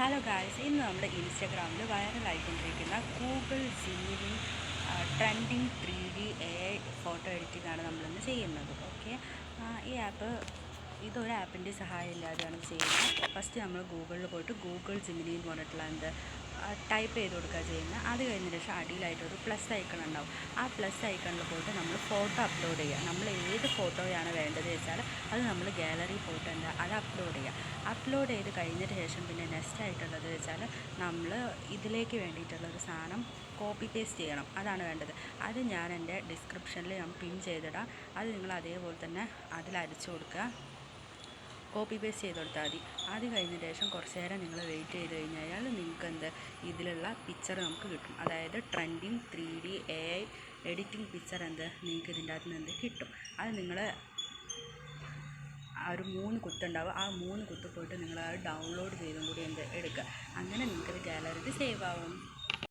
Hello guys, ഇന്ന് നമ്മുടെ ഇൻസ്റ്റാഗ്രാമിൽ വൈറലായിക്കൊണ്ടിരിക്കുന്ന Google Gemini trending 3D AI photo editing ആണ് നമ്മളിന്ന് ചെയ്യുന്നത്. ഓക്കെ, ഈ ആപ്പ് ഇതൊരു ആപ്പിൻ്റെ സഹായമില്ലാതെയാണ് ചെയ്യുന്നത്. ഫസ്റ്റ് നമ്മൾ ഗൂഗിളിൽ പോയിട്ട് ഗൂഗിൾ ജെമിനി എന്ന് പറഞ്ഞിട്ടുള്ള ടൈപ്പ് ചെയ്ത് കൊടുക്കുക ചെയ്യുന്നത്. അത് കഴിഞ്ഞതിന് ശേഷം അടിയിലായിട്ടൊരു പ്ലസ് ഐക്കൺ ഉണ്ടാവും. ആ പ്ലസ് ഐക്കണിൽ പോയിട്ട് നമ്മൾ ഫോട്ടോ അപ്ലോഡ് ചെയ്യുക. നമ്മൾ ഏത് ഫോട്ടോയാണ് വേണ്ടത് വെച്ചാൽ അത് നമ്മൾ ഗാലറി പോയിട്ട് അത് അപ്ലോഡ് ചെയ്യുക. അപ്ലോഡ് ചെയ്ത് കഴിഞ്ഞതിന് ശേഷം പിന്നെ നെക്സ്റ്റ് ആയിട്ടുള്ളത് വെച്ചാൽ നമ്മൾ ഇതിലേക്ക് വേണ്ടിയിട്ടുള്ളൊരു സാധനം കോപ്പി പേസ്റ്റ് ചെയ്യണം. അതാണ് വേണ്ടത്. അത് ഞാൻ എൻ്റെ ഡിസ്ക്രിപ്ഷനിൽ ഞാൻ പിൻ ചെയ്തിടാം. അത് നിങ്ങൾ അതേപോലെ തന്നെ അതിൽ അടിച്ചു കൊടുക്കുക, കോപ്പി പേസ്റ്റ് ചെയ്ത് കൊടുത്താൽ മതി. അത് കഴിഞ്ഞ ശേഷം കുറച്ച് നേരം നിങ്ങൾ വെയിറ്റ് ചെയ്ത് കഴിഞ്ഞാൽ നിങ്ങൾക്ക് ഇതിലുള്ള പിക്ചർ നമുക്ക് കിട്ടും. അതായത് trending 3D AI editing picture നിങ്ങൾക്ക് ഇതിൻ്റെ അകത്ത് നിന്ന് കിട്ടും. അത് നിങ്ങൾ ആ ഒരു 3 കുത്തുണ്ടാവും. ആ 3 കുത്ത് പോയിട്ട് നിങ്ങൾ അത് ഡൗൺലോഡ് ചെയ്തും കൂടി എടുക്കുക. അങ്ങനെ നിങ്ങൾക്കത് ഗാലറിയിൽ സേവ് ആവും.